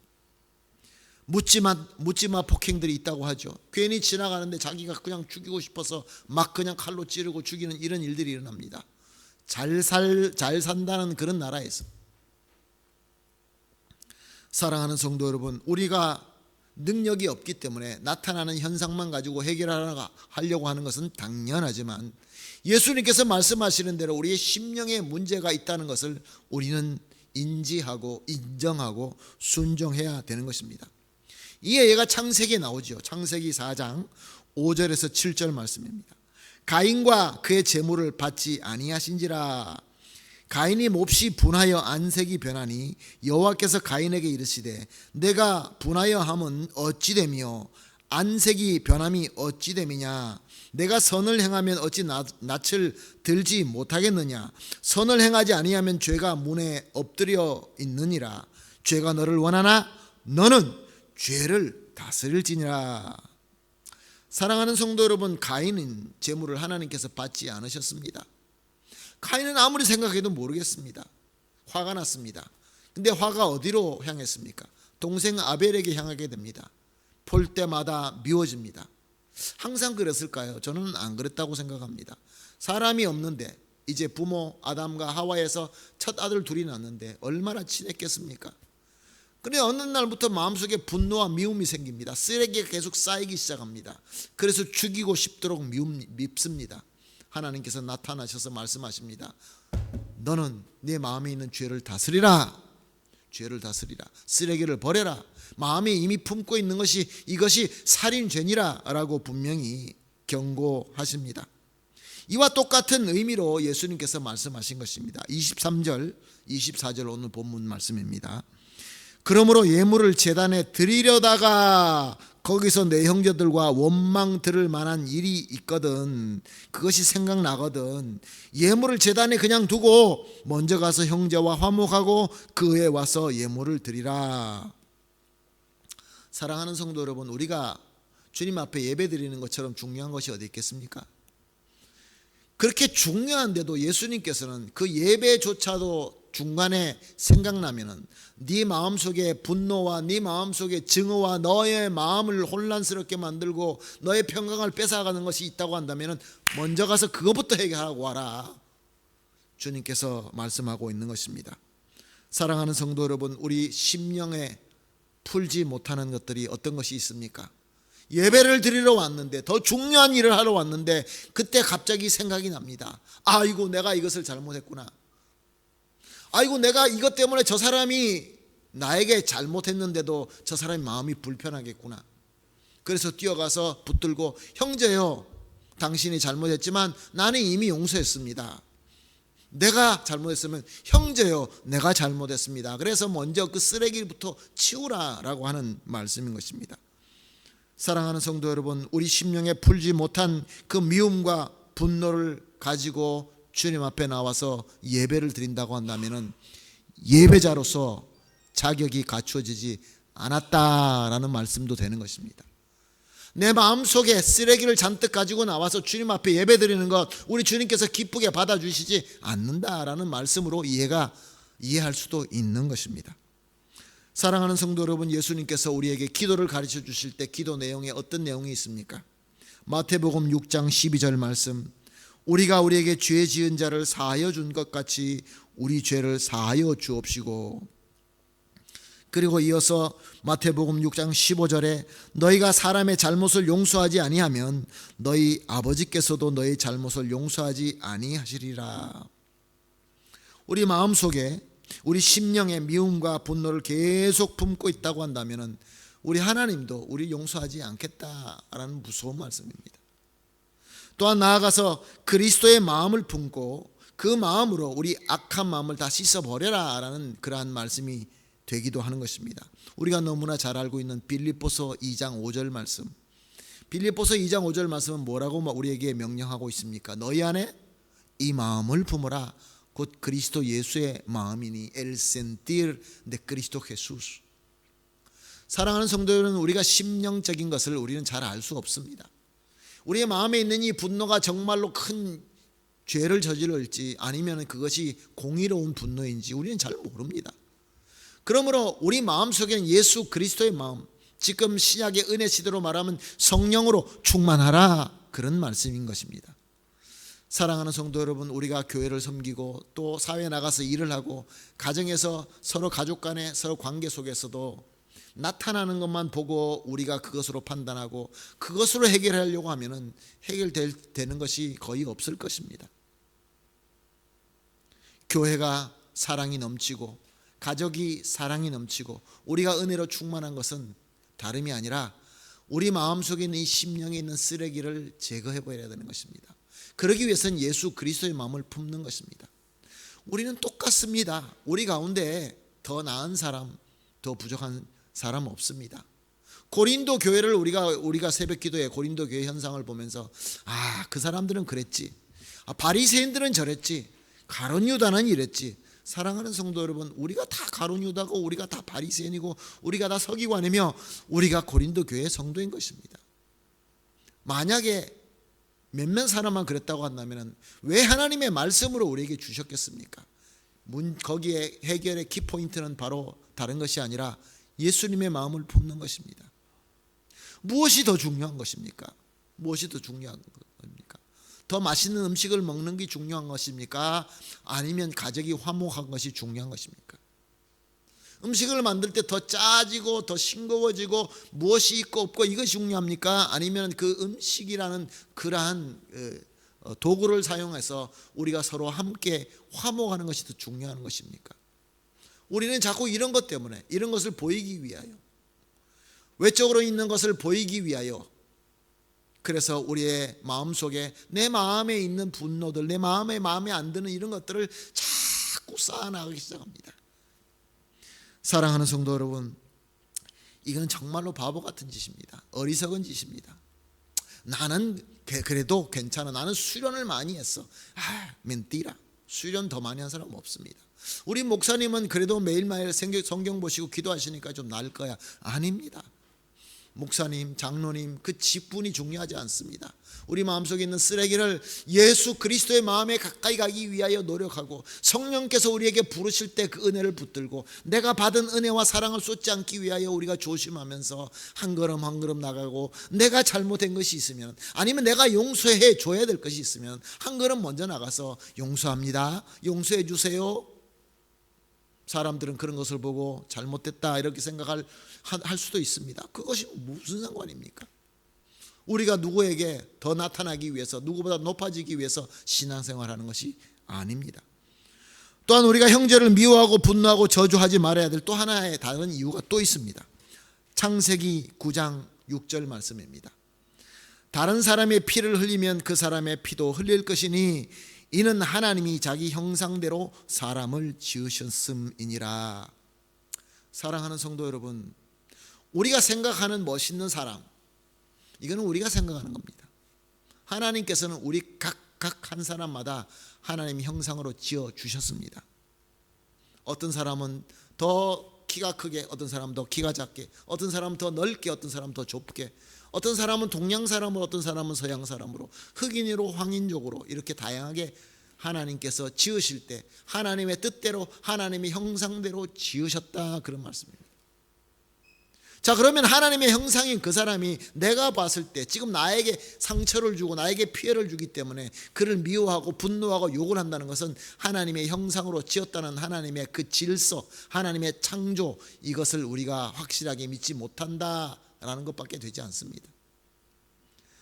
묻지마 폭행들이 있다고 하죠. 괜히 지나가는데 자기가 그냥 죽이고 싶어서 막 그냥 칼로 찌르고 죽이는 이런 일들이 일어납니다. 잘 산다는 그런 나라에서. 사랑하는 성도 여러분, 우리가 능력이 없기 때문에 나타나는 현상만 가지고 해결하려고 하는 것은 당연하지만 예수님께서 말씀하시는 대로 우리의 심령에 문제가 있다는 것을 우리는 인지하고 인정하고 순종해야 되는 것입니다. 이에 얘가 창세기에 나오죠. 창세기 4장 5절에서 7절 말씀입니다. 가인과 그의 재물을 받지 아니하신지라. 가인이 몹시 분하여 안색이 변하니 여호와께서 가인에게 이르시되 내가 분하여 함은 어찌 되며 안색이 변함이 어찌 됨이냐. 내가 선을 행하면 어찌 낯을 들지 못하겠느냐. 선을 행하지 아니하면 죄가 문에 엎드려 있느니라. 죄가 너를 원하나 너는 죄를 다스릴지니라. 사랑하는 성도 여러분, 가인은 재물을 하나님께서 받지 않으셨습니다. 가인은 아무리 생각해도 모르겠습니다. 화가 났습니다. 근데 화가 어디로 향했습니까? 동생 아벨에게 향하게 됩니다. 볼 때마다 미워집니다. 항상 그랬을까요? 저는 안 그랬다고 생각합니다. 사람이 없는데 이제 부모 아담과 하와에서 첫 아들 둘이 낳는데 얼마나 친했겠습니까? 그런데 어느 날부터 마음속에 분노와 미움이 생깁니다. 쓰레기가 계속 쌓이기 시작합니다. 그래서 죽이고 싶도록 밉습니다. 하나님께서 나타나셔서 말씀하십니다. 너는 네 마음에 있는 죄를 다스리라. 죄를 다스리라. 쓰레기를 버려라. 마음에 이미 품고 있는 것이 이것이 살인죄니라 라고 분명히 경고하십니다. 이와 똑같은 의미로 예수님께서 말씀하신 것입니다. 23절 24절 오늘 본문 말씀입니다. 그러므로 예물을 제단에 드리려다가 거기서 내 형제들과 원망 들을 만한 일이 있거든. 그것이 생각나거든. 예물을 제단에 그냥 두고 먼저 가서 형제와 화목하고 그 후에 와서 예물을 드리라. 사랑하는 성도 여러분, 우리가 주님 앞에 예배 드리는 것처럼 중요한 것이 어디 있겠습니까? 그렇게 중요한데도 예수님께서는 그 예배조차도 중간에 생각나면은 네 마음속에 분노와 네 마음속에 증오와 너의 마음을 혼란스럽게 만들고 너의 평강을 뺏어가는 것이 있다고 한다면은 먼저 가서 그것부터 해결하고 와라. 주님께서 말씀하고 있는 것입니다. 사랑하는 성도 여러분, 우리 심령에 풀지 못하는 것들이 어떤 것이 있습니까? 예배를 드리러 왔는데, 더 중요한 일을 하러 왔는데 그때 갑자기 생각이 납니다. 아이고, 내가 이것을 잘못했구나. 아이고, 내가 이것 때문에 저 사람이 나에게 잘못했는데도 저 사람이 마음이 불편하겠구나. 그래서 뛰어가서 붙들고, 형제요, 당신이 잘못했지만 나는 이미 용서했습니다. 내가 잘못했으면 형제요, 내가 잘못했습니다. 그래서 먼저 그 쓰레기부터 치우라라고 하는 말씀인 것입니다. 사랑하는 성도 여러분, 우리 심령에 풀지 못한 그 미움과 분노를 가지고 주님 앞에 나와서 예배를 드린다고 한다면 예배자로서 자격이 갖추어지지 않았다라는 말씀도 되는 것입니다. 내 마음속에 쓰레기를 잔뜩 가지고 나와서 주님 앞에 예배 드리는 것, 우리 주님께서 기쁘게 받아주시지 않는다라는 말씀으로 이해할 수도 있는 것입니다. 사랑하는 성도 여러분, 예수님께서 우리에게 기도를 가르쳐 주실 때 기도 내용에 어떤 내용이 있습니까? 마태복음 6장 12절 말씀, 우리가 우리에게 죄 지은 자를 사하여 준 것 같이 우리 죄를 사하여 주옵시고, 그리고 이어서 마태복음 6장 15절에 너희가 사람의 잘못을 용서하지 아니하면 너희 아버지께서도 너희 잘못을 용서하지 아니하시리라. 우리 마음속에 우리 심령의 미움과 분노를 계속 품고 있다고 한다면 우리 하나님도 우리 용서하지 않겠다라는 무서운 말씀입니다. 또한 나아가서 그리스도의 마음을 품고 그 마음으로 우리 악한 마음을 다 씻어버려라 라는 그러한 말씀이 되기도 하는 것입니다. 우리가 너무나 잘 알고 있는 빌립보서 2장 5절 말씀, 빌립보서 2장 5절 말씀은 뭐라고 우리에게 명령하고 있습니까? 너희 안에 이 마음을 품어라. 곧 그리스도 예수의 마음이니 El sentir de Cristo Jesús. 사랑하는 성도 여러분, 우리가 심령적인 것을 우리는 잘 알 수 없습니다. 우리의 마음에 있는 이 분노가 정말로 큰 죄를 저질렀지 아니면 그것이 공의로운 분노인지 우리는 잘 모릅니다. 그러므로 우리 마음속에는 예수 그리스도의 마음, 지금 신약의 은혜 시대로 말하면 성령으로 충만하라, 그런 말씀인 것입니다. 사랑하는 성도 여러분, 우리가 교회를 섬기고 또 사회에 나가서 일을 하고 가정에서 서로 가족 간의 서로 관계 속에서도 나타나는 것만 보고 우리가 그것으로 판단하고 그것으로 해결하려고 하면은 해결되는 것이 거의 없을 것입니다. 교회가 사랑이 넘치고 가족이 사랑이 넘치고 우리가 은혜로 충만한 것은 다름이 아니라 우리 마음속에 있는 이 심령에 있는 쓰레기를 제거해 버려야 되는 것입니다. 그러기 위해서는 예수 그리스도의 마음을 품는 것입니다. 우리는 똑같습니다. 우리 가운데 더 나은 사람, 더 부족한 사람 없습니다. 고린도 교회를 우리가 새벽 기도에 고린도 교회 현상을 보면서 그 사람들은 그랬지, 바리새인들은 저랬지, 가룟 유다는 이랬지. 사랑하는 성도 여러분, 우리가 다 가룟 유다고 우리가 다 바리새인이고 우리가 다 서기관이며 우리가 고린도 교회의 성도인 것입니다. 만약에 몇몇 사람만 그랬다고 한다면 왜 하나님의 말씀으로 우리에게 주셨겠습니까? 거기에 해결의 키포인트는 바로 다른 것이 아니라 예수님의 마음을 품는 것입니다. 무엇이 더 중요한 것입니까? 무엇이 더 중요한 겁니까? 더 맛있는 음식을 먹는 게 중요한 것입니까? 아니면 가족이 화목한 것이 중요한 것입니까? 음식을 만들 때 더 짜지고 더 싱거워지고 무엇이 있고 없고 이것이 중요합니까? 아니면 그 음식이라는 그러한 도구를 사용해서 우리가 서로 함께 화목하는 것이 더 중요한 것입니까? 우리는 자꾸 이런 것 때문에, 이런 것을 보이기 위하여, 외적으로 있는 것을 보이기 위하여, 그래서 우리의 마음속에 내 마음에 있는 분노들, 내 마음에 안 드는 이런 것들을 자꾸 쌓아나가기 시작합니다. 사랑하는 성도 여러분, 이건 정말로 바보 같은 짓입니다. 어리석은 짓입니다. 나는 그래도 괜찮아. 나는 수련을 많이 했어. 멘티라. 수련 더 많이 한 사람은 없습니다. 우리 목사님은 그래도 매일매일 성경 보시고 기도하시니까 좀 나을 거야. 아닙니다. 목사님, 장로님, 그 직분이 중요하지 않습니다. 우리 마음속에 있는 쓰레기를 예수 그리스도의 마음에 가까이 가기 위하여 노력하고 성령께서 우리에게 부르실 때 그 은혜를 붙들고 내가 받은 은혜와 사랑을 쏟지 않기 위하여 우리가 조심하면서 한 걸음 한 걸음 나가고, 내가 잘못된 것이 있으면 아니면 내가 용서해 줘야 될 것이 있으면 한 걸음 먼저 나가서 용서합니다, 용서해 주세요. 사람들은 그런 것을 보고 잘못됐다 이렇게 생각할 수도 있습니다. 그것이 무슨 상관입니까? 우리가 누구에게 더 나타나기 위해서, 누구보다 높아지기 위해서 신앙생활하는 것이 아닙니다. 또한 우리가 형제를 미워하고 분노하고 저주하지 말아야 될 또 하나의 다른 이유가 또 있습니다. 창세기 9장 6절 말씀입니다. 다른 사람의 피를 흘리면 그 사람의 피도 흘릴 것이니 이는 하나님이 자기 형상대로 사람을 지으셨음이니라. 사랑하는 성도 여러분, 우리가 생각하는 멋있는 사람, 이거는 우리가 생각하는 겁니다. 하나님께서는 우리 각 한 사람마다 하나님 형상으로 지어 주셨습니다. 어떤 사람은 더 키가 크게, 어떤 사람은 더 키가 작게, 어떤 사람은 더 넓게, 어떤 사람은 더 좁게, 어떤 사람은 동양 사람으로, 어떤 사람은 서양 사람으로, 흑인으로 황인족으로 이렇게 다양하게 하나님께서 지으실 때 하나님의 뜻대로 하나님의 형상대로 지으셨다, 그런 말씀입니다. 자, 그러면 하나님의 형상인 그 사람이 내가 봤을 때 지금 나에게 상처를 주고 나에게 피해를 주기 때문에 그를 미워하고 분노하고 욕을 한다는 것은 하나님의 형상으로 지었다는 하나님의 그 질서, 하나님의 창조, 이것을 우리가 확실하게 믿지 못한다라는 것밖에 되지 않습니다.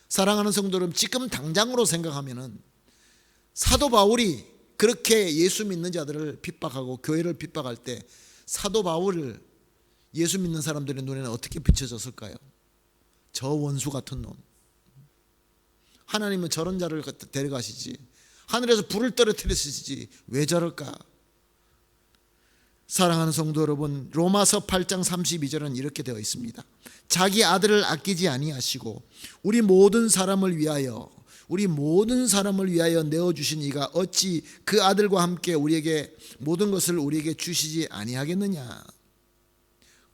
사랑하는 성도 여러분, 지금 당장으로 생각하면은 사도 바울이 그렇게 예수 믿는 자들을 핍박하고 교회를 핍박할 때 사도 바울을 예수 믿는 사람들의 눈에는 어떻게 비춰졌을까요? 저 원수 같은 놈. 하나님은 저런 자를 데려가시지, 하늘에서 불을 떨어뜨리시지 왜 저럴까? 사랑하는 성도 여러분, 로마서 8장 32절은 이렇게 되어 있습니다. 자기 아들을 아끼지 아니하시고 우리 모든 사람을 위하여 내어주신 이가 어찌 그 아들과 함께 우리에게 모든 것을 우리에게 주시지 아니하겠느냐.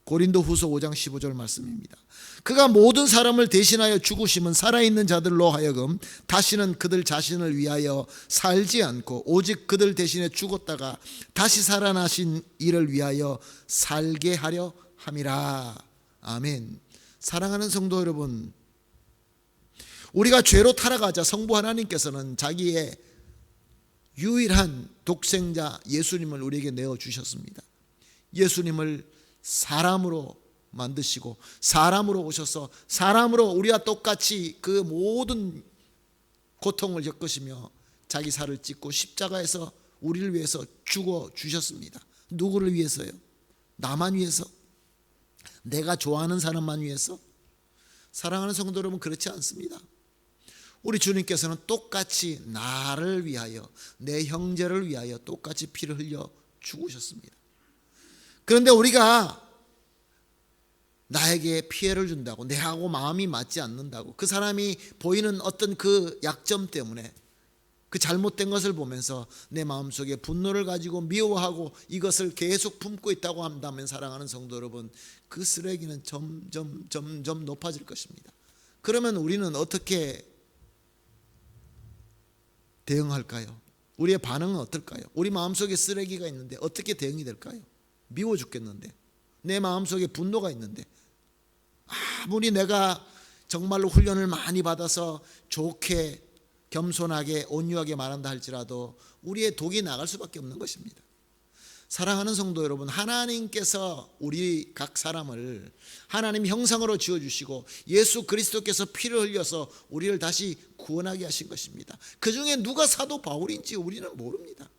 고린도 후서 5장 15절 말씀입니다. 그가 모든 사람을 대신하여 죽으심은 살아있는 자들로 하여금 다시는 그들 자신을 위하여 살지 않고 오직 그들 대신에 죽었다가 다시 살아나신 이를 위하여 살게 하려 함이라. 아멘. 사랑하는 성도 여러분, 우리가 죄로 타락하자 성부 하나님께서는 자기의 유일한 독생자 예수님을 우리에게 내어주셨습니다. 예수님을 사람으로 만드시고 사람으로 오셔서 사람으로 우리와 똑같이 그 모든 고통을 겪으시며 자기 살을 찢고 십자가에서 우리를 위해서 죽어 주셨습니다. 누구를 위해서요? 나만 위해서? 내가 좋아하는 사람만 위해서? 사랑하는 성도 여러분, 그렇지 않습니다. 우리 주님께서는 똑같이 나를 위하여, 내 형제를 위하여 똑같이 피를 흘려 죽으셨습니다. 그런데 우리가 나에게 피해를 준다고, 내하고 마음이 맞지 않는다고, 그 사람이 보이는 어떤 그 약점 때문에, 그 잘못된 것을 보면서 내 마음속에 분노를 가지고 미워하고 이것을 계속 품고 있다고 한다면, 사랑하는 성도 여러분, 그 쓰레기는 점점 높아질 것입니다. 그러면 우리는 어떻게 대응할까요? 우리의 반응은 어떨까요? 우리 마음속에 쓰레기가 있는데 어떻게 대응이 될까요? 미워 죽겠는데, 내 마음속에 분노가 있는데, 아무리 내가 정말로 훈련을 많이 받아서 좋게 겸손하게 온유하게 말한다 할지라도 우리의 독이 나갈 수밖에 없는 것입니다. 사랑하는 성도 여러분, 하나님께서 우리 각 사람을 하나님 형상으로 지어주시고 예수 그리스도께서 피를 흘려서 우리를 다시 구원하게 하신 것입니다. 그 중에 누가 사도 바울인지 우리는 모릅니다.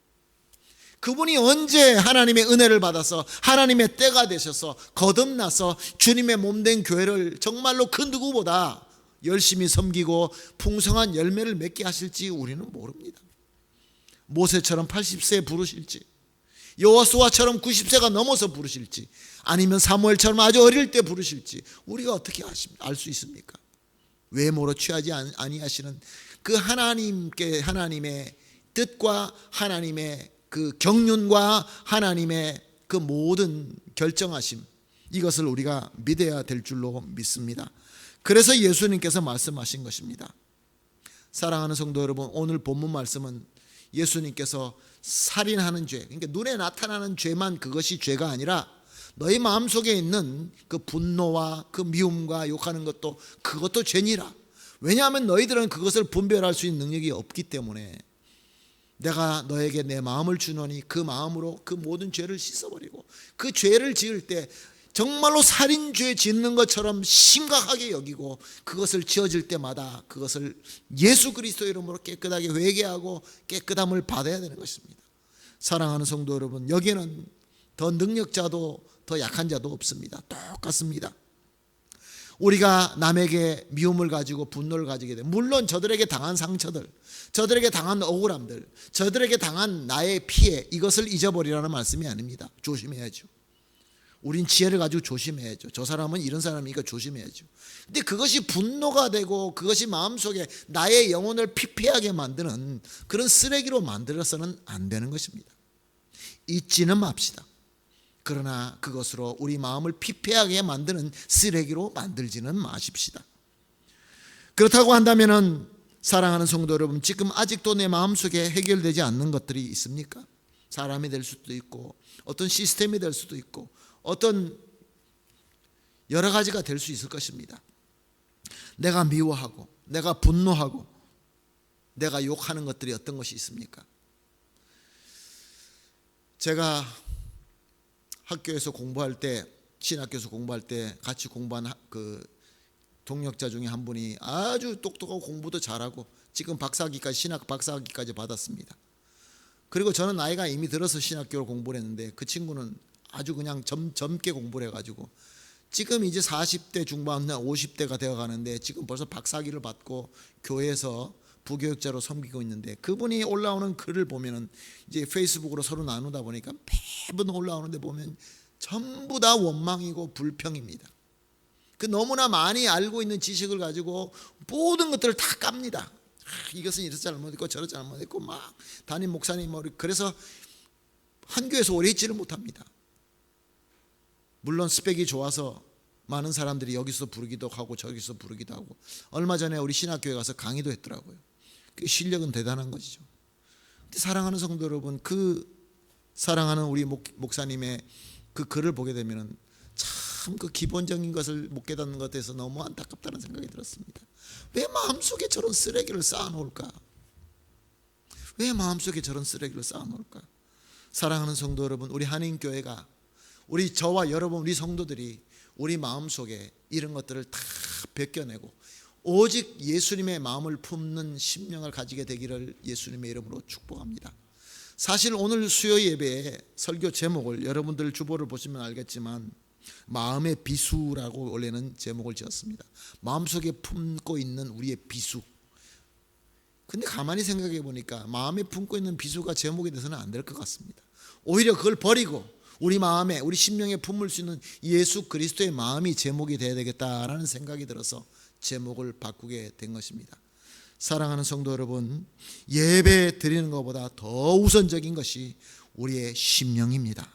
그분이 언제 하나님의 은혜를 받아서 하나님의 때가 되셔서 거듭나서 주님의 몸된 교회를 정말로 그 누구보다 열심히 섬기고 풍성한 열매를 맺게 하실지 우리는 모릅니다. 모세처럼 80세에 부르실지, 여호수아처럼 90세가 넘어서 부르실지, 아니면 사무엘처럼 아주 어릴 때 부르실지 우리가 어떻게 알 수 있습니까? 외모로 취하지 아니하시는 그 하나님의 뜻과 하나님의 그 경륜과 하나님의 그 모든 결정하심, 이것을 우리가 믿어야 될 줄로 믿습니다. 그래서 예수님께서 말씀하신 것입니다. 사랑하는 성도 여러분, 오늘 본문 말씀은 예수님께서 살인하는 죄, 그러니까 눈에 나타나는 죄만 그것이 죄가 아니라 너희 마음속에 있는 그 분노와 그 미움과 욕하는 것도 그것도 죄니라. 왜냐하면 너희들은 그것을 분별할 수 있는 능력이 없기 때문에 내가 너에게 내 마음을 주노니 그 마음으로 그 모든 죄를 씻어버리고, 그 죄를 지을 때 정말로 살인죄 짓는 것처럼 심각하게 여기고, 그것을 지어질 때마다 그것을 예수 그리스도 이름으로 깨끗하게 회개하고 깨끗함을 받아야 되는 것입니다. 사랑하는 성도 여러분, 여기에는 더 능력자도 더 약한 자도 없습니다. 똑같습니다. 우리가 남에게 미움을 가지고 분노를 가지게 되면, 물론 저들에게 당한 상처들, 저들에게 당한 억울함들, 저들에게 당한 나의 피해, 이것을 잊어버리라는 말씀이 아닙니다. 조심해야죠. 우린 지혜를 가지고 조심해야죠. 저 사람은 이런 사람이니까 조심해야죠. 근데 그것이 분노가 되고 그것이 마음속에 나의 영혼을 피폐하게 만드는 그런 쓰레기로 만들어서는 안 되는 것입니다. 잊지는 맙시다. 그러나 그것으로 우리 마음을 피폐하게 만드는 쓰레기로 만들지는 마십시다. 그렇다고 한다면은, 사랑하는 성도 여러분, 지금 아직도 내 마음속에 해결되지 않는 것들이 있습니까? 사람이 될 수도 있고, 어떤 시스템이 될 수도 있고, 어떤 여러 가지가 될 수 있을 것입니다. 내가 미워하고, 내가 분노하고, 내가 욕하는 것들이 어떤 것이 있습니까? 제가 학교에서 공부할 때, 신학교에서 공부할 때 같이 공부한 그 동역자 중에 한 분이 아주 똑똑하고 공부도 잘하고 지금 박사학위까지, 신학 박사학위까지 받았습니다. 그리고 저는 나이가 이미 들어서 신학교를 공부를 했는데 그 친구는 아주 그냥 젊게 공부를 해가지고 지금 이제 40대 중반, 50대가 되어 가는데 지금 벌써 박사학위를 받고 교회에서 부교육자로 섬기고 있는데, 그분이 올라오는 글을 보면은 이제 페이스북으로 서로 나누다 보니까 매번 올라오는데 보면 전부 다 원망이고 불평입니다. 그 너무나 많이 알고 있는 지식을 가지고 모든 것들을 다 깝니다. 이것은 이렇게 잘못했고 저렇게 잘못했고 막 담임 목사님 그래서 한 교회에서 오래 있지를 못합니다. 물론 스펙이 좋아서 많은 사람들이 여기서 부르기도 하고 저기서 부르기도 하고, 얼마 전에 우리 신학교에 가서 강의도 했더라고요. 그 실력은 대단한 것이죠. 근데 사랑하는 성도 여러분, 그 사랑하는 우리 목사님의 그 글을 보게 되면은 참 그 기본적인 것을 못 깨닫는 것에 대해서 너무 안타깝다는 생각이 들었습니다. 왜 마음속에 저런 쓰레기를 쌓아놓을까? 왜 마음속에 저런 쓰레기를 쌓아놓을까요? 사랑하는 성도 여러분, 우리 한인교회가, 우리 저와 여러분, 우리 성도들이 우리 마음속에 이런 것들을 다 벗겨내고 오직 예수님의 마음을 품는 심령을 가지게 되기를 예수님의 이름으로 축복합니다. 사실 오늘 수요 예배의 설교 제목을, 여러분들 주보를 보시면 알겠지만 마음의 비수라고 원래는 제목을 지었습니다. 마음속에 품고 있는 우리의 비수. 근데 가만히 생각해 보니까 마음에 품고 있는 비수가 제목이 돼서는 안 될 것 같습니다. 오히려 그걸 버리고 우리 마음에, 우리 심령에 품을 수 있는 예수 그리스도의 마음이 제목이 되어야 되겠다라는 생각이 들어서 제목을 바꾸게 된 것입니다. 사랑하는 성도 여러분, 예배 드리는 것보다 더 우선적인 것이 우리의 심령입니다.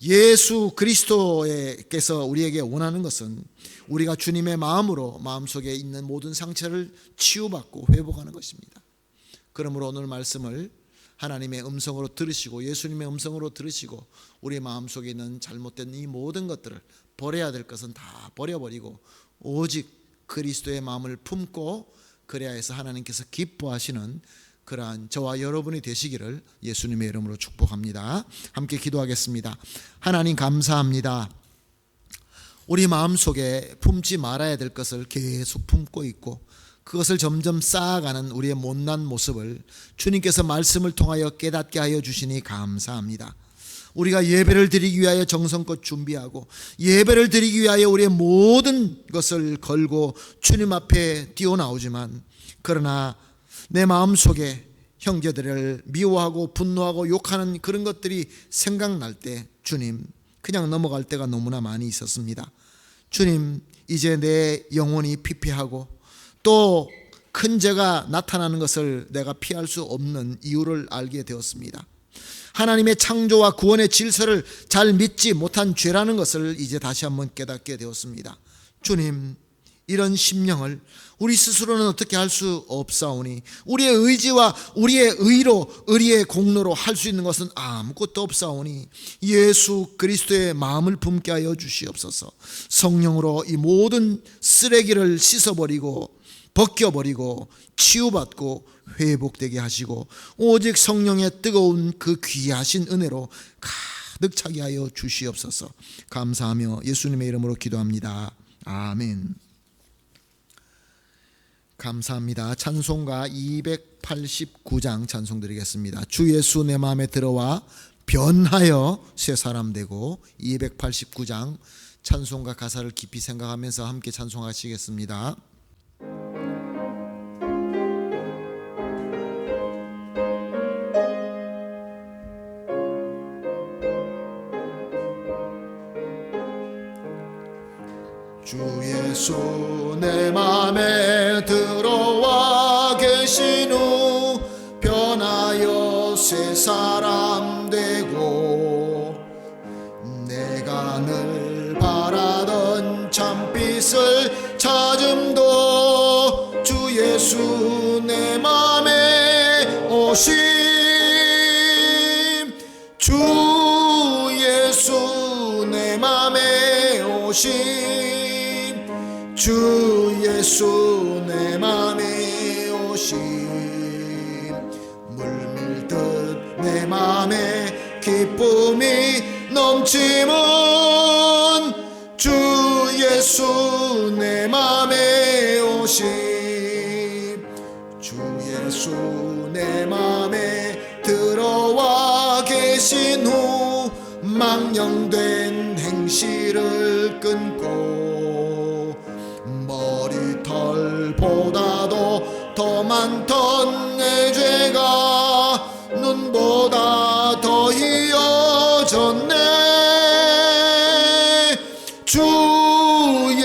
예수 그리스도께서 우리에게 원하는 것은 우리가 주님의 마음으로 마음속에 있는 모든 상처를 치유받고 회복하는 것입니다. 그러므로 오늘 말씀을 하나님의 음성으로 들으시고 예수님의 음성으로 들으시고 우리 마음속에 있는 잘못된 이 모든 것들을 버려야 될 것은 다 버려버리고 오직 그리스도의 마음을 품고 그래야 해서 하나님께서 기뻐하시는 그러한 저와 여러분이 되시기를 예수님의 이름으로 축복합니다. 함께 기도하겠습니다. 하나님 감사합니다. 우리 마음속에 품지 말아야 될 것을 계속 품고 있고 그것을 점점 쌓아가는 우리의 못난 모습을 주님께서 말씀을 통하여 깨닫게 하여 주시니 감사합니다. 우리가 예배를 드리기 위하여 정성껏 준비하고 예배를 드리기 위하여 우리의 모든 것을 걸고 주님 앞에 뛰어나오지만 그러나 내 마음속에 형제들을 미워하고 분노하고 욕하는 그런 것들이 생각날 때 주님, 그냥 넘어갈 때가 너무나 많이 있었습니다. 주님, 이제 내 영혼이 피폐하고 또 큰 죄가 나타나는 것을 내가 피할 수 없는 이유를 알게 되었습니다. 하나님의 창조와 구원의 질서를 잘 믿지 못한 죄라는 것을 이제 다시 한번 깨닫게 되었습니다. 주님, 이런 심령을 우리 스스로는 어떻게 할 수 없사오니 우리의 의지와 우리의 의로, 의리의 공로로 할 수 있는 것은 아무것도 없사오니 예수 그리스도의 마음을 품게 하여 주시옵소서. 성령으로 이 모든 쓰레기를 씻어버리고 벗겨버리고 치유받고 회복되게 하시고 오직 성령의 뜨거운 그 귀하신 은혜로 가득 차게 하여 주시옵소서. 감사하며 예수님의 이름으로 기도합니다. 아멘. 감사합니다. 찬송가 289장 찬송 드리겠습니다. 주 예수 내 마음에 들어와 변하여 새 사람 되고. 289장 찬송가 가사를 깊이 생각하면서 함께 찬송하시겠습니다. 주 예수 내 맘에 들어와 계신 후 변하여 새 사람 되고 내가 늘 바라던 참빛을 찾음도 주 예수 내 맘에 오심 주 예수 내 맘에 오심 주 예수 내 맘에 오심 물밀듯 내 맘에 기쁨이 넘치면 주 예수 내 맘에 오심 주 예수 내 맘에 들어와 계신 후 망령된 행실을 끊고 머리털보다도 더 많던 내 죄가 눈보다 더 희어졌네 주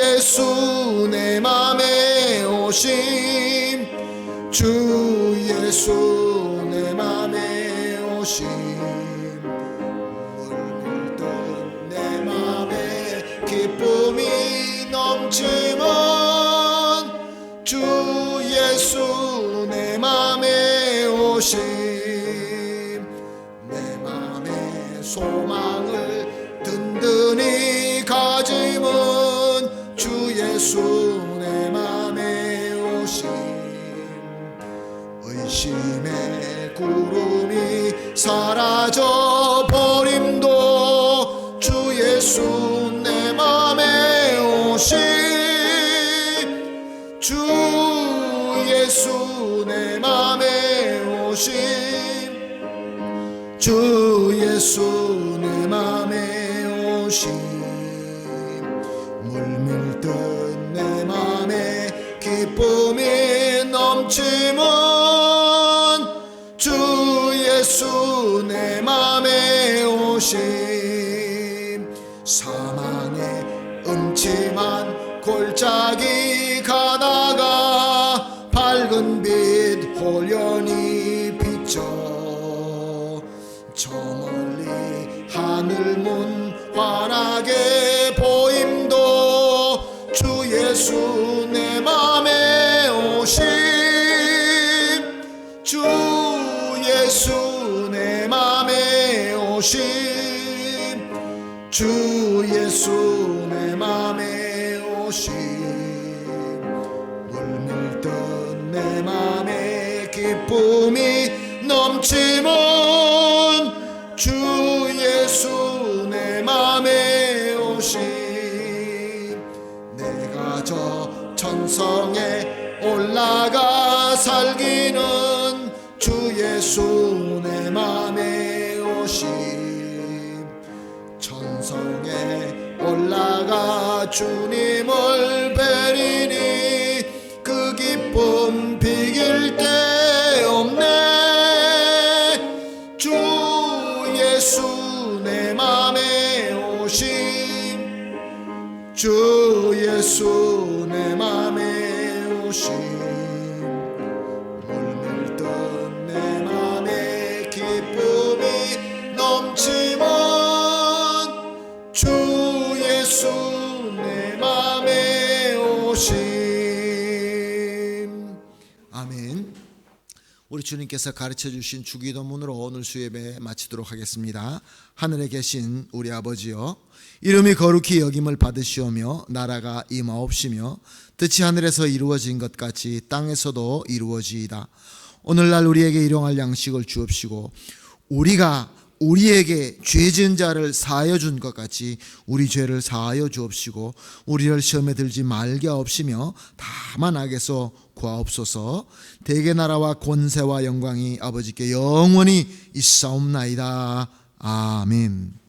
예수 내 맘에 오심 주 예수 내 맘에 오심 물들듯 내 맘에 기쁨이 넘치면 주 예수 내 맘에 오심 내 맘에 소망을 든든히 가지면 주 예수 내 맘에 오심 의심의 가져 버림도 주 예수 내 맘에 오심 주 예수 내 맘에 오심 주 예수 내 맘에 오심 물밀듯 내 맘에 기쁨이 넘치면 주 예수 내 맘에 오심 사망의 음침한 골짜기 가다가 밝은 빛 홀연히 비쳐 저 멀리 하늘 문 환하게 보임도 주 예수 내 맘에 오심 주 예수 내 맘에 오심 주 예수 내 맘에 오심 물밀듯 내 맘에 기쁨이 넘치면 주 예수 내 맘에 오심 내가 저 천성에 올라가 살기는 주 예수 내 맘에 오심 천성에 올라가 주님을 뵈리니 그 기쁨 비길 데 없네 주 예수 내 맘에 오심 주 예수 내 맘에 오심 물밀듯 내 맘에 기쁨이 넘치면 주 예수 내 맘에 오심 아멘. 우리 주님께서 가르쳐 주신 주기도문으로 오늘 수예배 마치도록 하겠습니다. 하늘에 계신 우리 아버지여 이름이 거룩히 여김을 받으시오며 나라가 임하옵시며 뜻이 하늘에서 이루어진 것 같이 땅에서도 이루어지이다. 오늘날 우리에게 일용할 양식을 주옵시고 우리가 우리에게 죄 지은 자를 사하여 준 것 같이 우리 죄를 사하여 주옵시고 우리를 시험에 들지 말게 하옵시며 다만 악에서 구하옵소서. 대개 나라와 권세와 영광이 아버지께 영원히 있사옵나이다. 아멘.